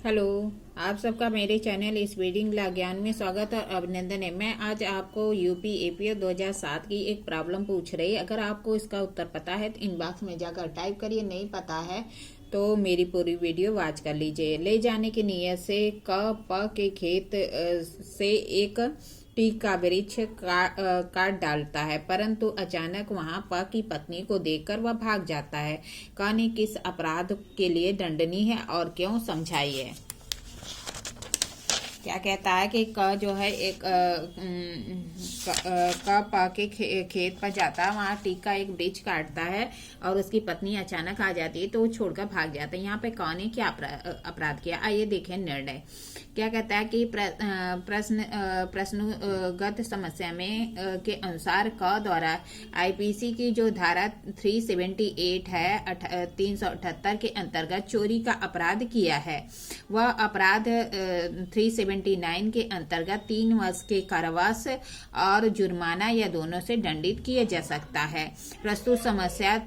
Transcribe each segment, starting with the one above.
Hello. आप सबका मेरे चैनल स्पीडिंग ला ज्ञान में स्वागत और अभिनंदन है। मैं आज आपको यूपी एपीओ 2007 की एक प्रॉब्लम पूछ रही। अगर आपको इसका उत्तर पता है तो इनबॉक्स में जाकर टाइप करिए, नहीं पता है तो मेरी पूरी वीडियो वॉच कर लीजिए। ले जाने की नीयत से क प के खेत से एक टीक का वृक्ष काट डालता है, परंतु अचानक वहां प की पत्नी को देखकर वह भाग जाता है। क ने किस अपराध के लिए दंडनीय है और क्यों, समझाइए। क्या कहता है कि क जो है एक क प के खेत पर जाता है, वहाँ टीक का एक वृक्ष काटता है और उसकी पत्नी अचानक आ जाती है तो वो छोड़कर भाग जाता है। यहाँ पे क ने क्या अपराध किया, आइए देखें निर्णय। क्या कहता है कि प्रश्नगत समस्या में के अनुसार क द्वारा आईपीसी की जो धारा 378 है 378 के अंतर्गत चोरी का अपराध किया है। वह अपराध 379 के अंतर्गत 3 वर्ष के कारावास और जुर्माना या दोनों से दंडित किया जा सकता है। प्रस्तुत समस्या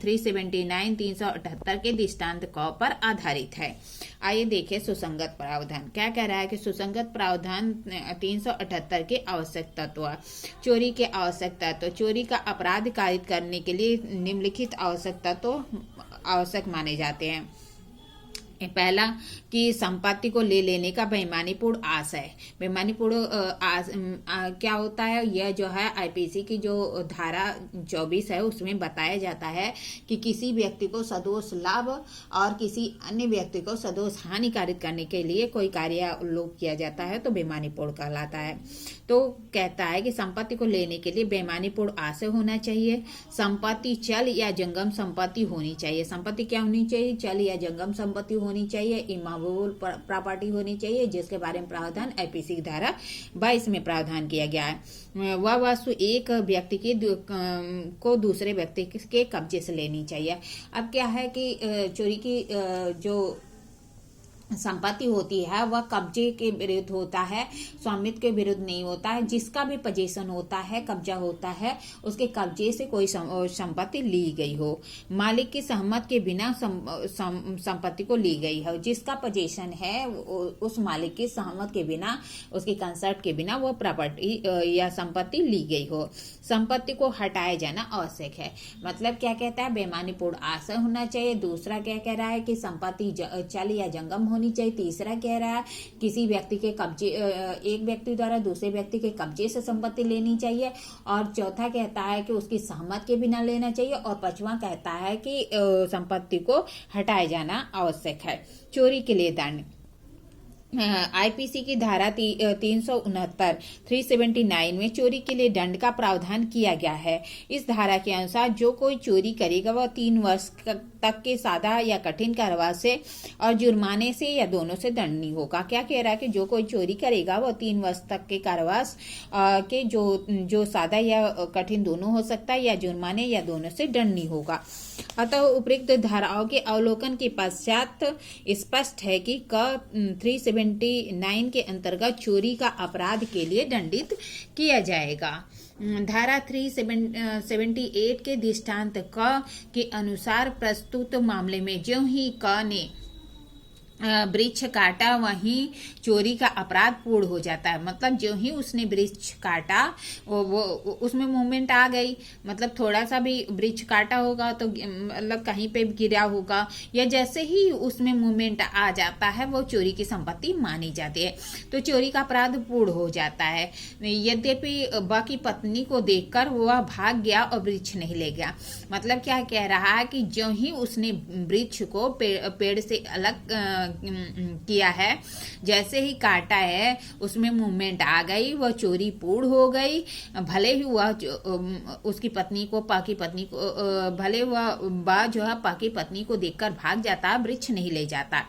379 378 के दृष्टांत क पर आधारित है। आइए देखें सुसंगत प्रावधान। क्या कह रहा है कि सुसंगत प्रावधान 378 के आवश्यक तत्व। चोरी के आवश्यक तत्व। चोरी का अपराध कारित करने के लिए निम्नलिखित आवश्यक तत्व आवश्यक माने जाते हैं। पहला कि संपत्ति को ले लेने का बेईमानीपूर्ण आशय। बेईमानीपूर्ण क्या होता है, यह जो है आईपीसी की जो धारा 24 है उसमें बताया जाता है कि किसी व्यक्ति को सदोष लाभ और किसी अन्य व्यक्ति को सदोष हानि कारित करने के लिए कोई कार्यालोप किया जाता है तो बेईमानीपूर्ण कहलाता है। तो कहता है कि संपत्ति को लेने के लिए बेईमानीपूर्ण आशय होना चाहिए। संपत्ति चल या जंगम संपत्ति होनी चाहिए। संपत्ति क्या होनी चाहिए, चल या जंगम संपत्ति होनी चाहिए। इमूवेबल प्रॉपर्टी होनी चाहिए, जिसके बारे में प्रावधान आईपीसी की धारा 22 में प्रावधान किया गया है। वह वस्तु एक व्यक्ति की को दूसरे व्यक्ति के कब्जे से लेनी चाहिए। अब क्या है कि चोरी की जो संपत्ति होती है वह कब्जे के विरुद्ध होता है, स्वामित्व के विरुद्ध नहीं होता है। जिसका भी पोजीशन होता है, कब्जा होता है, उसके कब्जे से कोई संपत्ति ली गई हो, मालिक की सहमत के बिना संपत्ति को ली गई हो, जिसका पोजीशन है उस मालिक की सहमत के बिना, उसकी कंसर्ट के बिना वो प्रॉपर्टी या संपत्ति ली गई हो। संपत्ति को हटाया जाना आवश्यक है। मतलब क्या कहता है, बेईमानीपूर्ण आशय होना चाहिए। दूसरा क्या कह रहा है कि संपत्ति चल या जंगम होनी चाहिए। तीसरा कह रहा है किसी व्यक्ति के कब्जे, एक व्यक्ति द्वारा दूसरे व्यक्ति के कब्जे से संपत्ति लेनी चाहिए। और चौथा कहता है कि उसकी सहमत के बिना लेना चाहिए। और पांचवा कहता है कि संपत्ति को हटाया जाना आवश्यक है। चोरी के लिए दंड। आईपीसी की धारा 369 379 में चोरी के लिए दंड का प्रावधान किया गया है। इस धारा के अनुसार जो कोई चोरी करेगा वह 3 वर्ष तक के सादा या कठिन कारावास से और जुर्माने से या दोनों से दंडनीय होगा। क्या कह रहा है कि जो कोई चोरी करेगा वह 3 वर्ष तक के कारावास के जो सादा या कठिन दोनों हो सकता है, या जुर्माने या दोनों से दंडनीय होगा। अतः उपयुक्त धाराओं के अवलोकन के पश्चात स्पष्ट है कि क 379 के अंतर्गत चोरी का अपराध के लिए दंडित किया जाएगा। धारा 378 के दृष्टांत क के अनुसार प्रस्तुत मामले में ज्यों ही क ने वृक्ष काटा वहीं चोरी का अपराध पूर्ण हो जाता है। मतलब जो ही उसने वृक्ष काटा वो उसमें मूवमेंट आ गई। मतलब थोड़ा सा भी वृक्ष काटा होगा तो मतलब कहीं पे गिरा होगा, या जैसे ही उसमें मूवमेंट आ जाता है वो चोरी की संपत्ति मानी जाती है, तो चोरी का अपराध पूर्ण हो जाता है। यद्यपि बाकी पत्नी को देखकर वह भाग गया और वृक्ष नहीं ले गया। मतलब क्या कह रहा है कि जो ही उसने वृक्ष को पेड़ से अलग किया है, जैसे ही काटा है उसमें मूवमेंट आ गई, वह चोरी पूर्ण हो गई। भले ही वह उसकी पत्नी को पाकी पत्नी को भले वह जो है पाकी पत्नी को देखकर भाग जाता, वृक्ष नहीं ले जाता।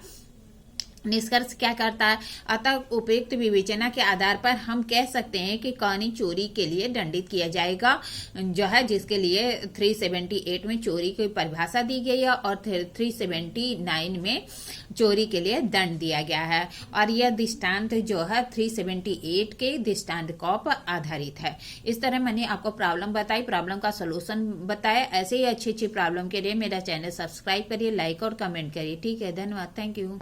निष्कर्ष क्या करता है, अतः उपयुक्त विवेचना के आधार पर हम कह सकते हैं कि कहानी चोरी के लिए दंडित किया जाएगा, जो है जिसके लिए 378 में चोरी की परिभाषा दी गई है और 379 में चोरी के लिए दंड दिया गया है। और यह दृष्टांत जो है 378 के दृष्टांत क पर आधारित है। इस तरह मैंने आपको प्रॉब्लम बताई, प्रॉब्लम का सोल्यूशन बताया। ऐसे ही अच्छी अच्छी प्रॉब्लम के लिए मेरा चैनल सब्सक्राइब करिए, लाइक और कमेंट करिए। ठीक है, धन्यवाद, थैंक यू।